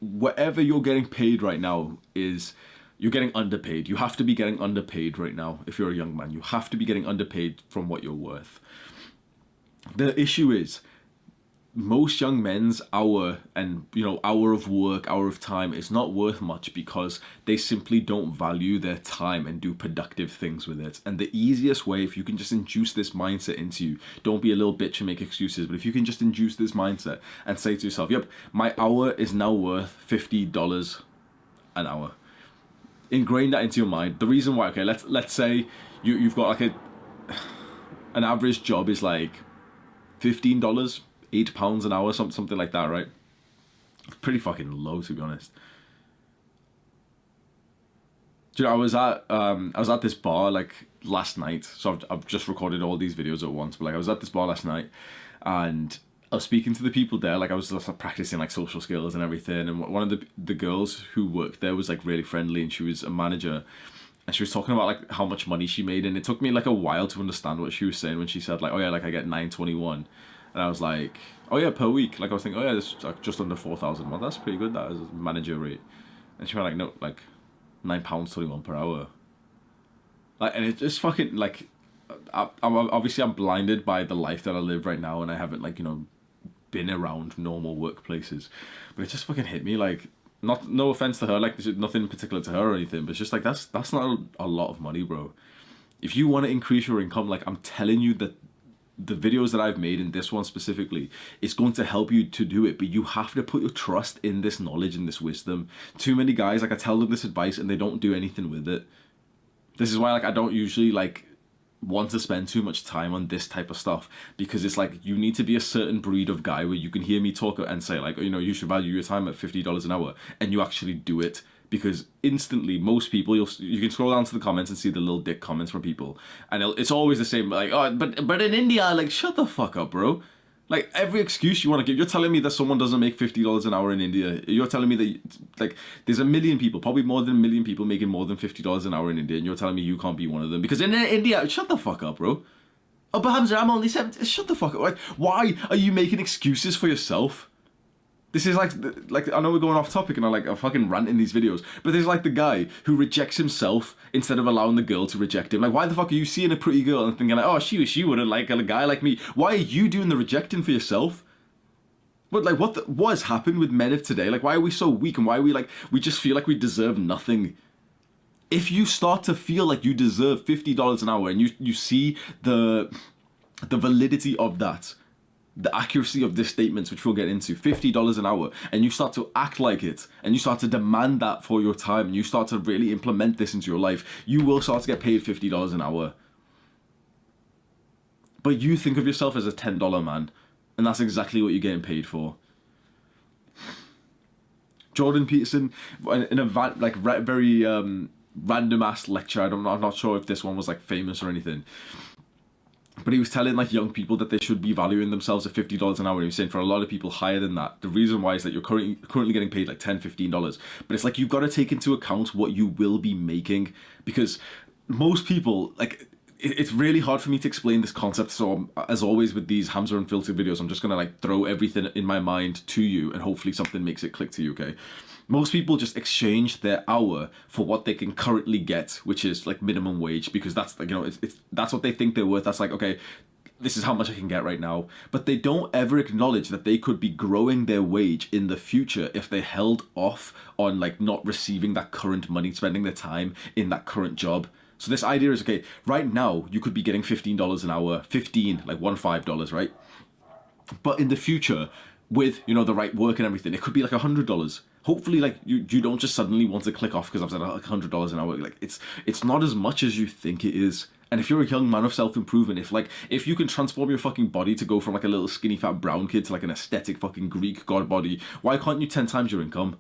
whatever you're getting paid right now is you're getting underpaid. You have to be getting underpaid right now if you're a young man. You have to be getting underpaid from what you're worth. The issue is most young men's hour and hour of work, hour of time is not worth much because they simply don't value their time and do productive things with it. And the easiest way, if you can just induce this mindset into you, don't be a little bitch and make excuses, but if you can just induce this mindset and say to yourself, yep, my hour is now worth $50 an hour. Ingrain that into your mind. The reason why, okay, let's say you've got like an average job is like $15, £8 an hour, something like that, right? Pretty fucking low, to be honest. Do you know, I was at this bar like last night, so I've just recorded all these videos at once, but like I was at this bar last night and I was speaking to the people there, like I was just practicing like social skills and everything, and one of the girls who worked there was like really friendly, and she was a manager, and she was talking about like how much money she made, and it took me like a while to understand what she was saying when she said like, oh yeah, like I get $9.21, and I was like, oh yeah, per week. Like I was thinking, oh yeah, it's like just under 4,000. Well, that's pretty good, that as a manager rate. And she went like, no, like £9.21 per hour. Like, and it's just fucking like, I'm blinded by the life that I live right now, and I haven't like been around normal workplaces, but it just fucking hit me like, no offense to her, like there's nothing particular to her or anything, but it's just like that's not a lot of money, bro. If you want to increase your income, like I'm telling you that the videos that I've made, and this one specifically, is going to help you to do it, but you have to put your trust in this knowledge and this wisdom. Too many guys, like I tell them this advice and they don't do anything with it. This is why like I don't usually like want to spend too much time on this type of stuff, because it's like you need to be a certain breed of guy where you can hear me talk and say like, you should value your time at $50 an hour, and you actually do it. Because instantly, most people, you can scroll down to the comments and see the little dick comments from people, and it's always the same, like, oh, but in India, like, shut the fuck up, bro. Like, every excuse you want to give, you're telling me that someone doesn't make $50 an hour in India. You're telling me that, like, there's a million people, probably more than a million people making more than $50 an hour in India, and you're telling me you can't be one of them. Because in India, shut the fuck up, bro. Oh, but Hamza, I'm only 70. Shut the fuck up. Like, why are you making excuses for yourself? This is like I know we're going off topic and I fucking rant in these videos, but there's like the guy who rejects himself instead of allowing the girl to reject him. Like, why the fuck are you seeing a pretty girl and thinking like, oh, she wouldn't like a guy like me? Why are you doing the rejecting for yourself? But like, what has happened with men of today? Like, why are we so weak, and why are we just feel like we deserve nothing? If you start to feel like you deserve $50 an hour, and you see the validity of that, the accuracy of this statements, which we'll get into, $50 an hour, and you start to act like it, and you start to demand that for your time, and you start to really implement this into your life, you will start to get paid $50 an hour. But you think of yourself as a $10 man, and that's exactly what you're getting paid for. Jordan Peterson, in a very random ass lecture, I'm not sure if this one was like famous or anything, but he was telling like young people that they should be valuing themselves at $50 an hour. And he was saying for a lot of people higher than that. The reason why is that you're currently getting paid like $10, $15. But it's like you've got to take into account what you will be making, because most people, like, it's really hard for me to explain this concept. So as always with these Hamza Unfiltered videos, I'm just going to like throw everything in my mind to you, and hopefully something makes it click to you, okay? Most people just exchange their hour for what they can currently get, which is like minimum wage, because that's like, that's what they think they're worth. That's like, okay, this is how much I can get right now. But they don't ever acknowledge that they could be growing their wage in the future if they held off on like not receiving that current money, spending their time in that current job. So this idea is, okay, right now you could be getting $15 an hour, $15, right? But in the future, with the right work and everything, it could be like $100. Hopefully, like you don't just suddenly want to click off because I've said like $100 an hour. Like it's not as much as you think it is. And if you're a young man of self-improvement, if you can transform your fucking body to go from like a little skinny fat brown kid to like an aesthetic fucking Greek god body, why can't you 10 times your income?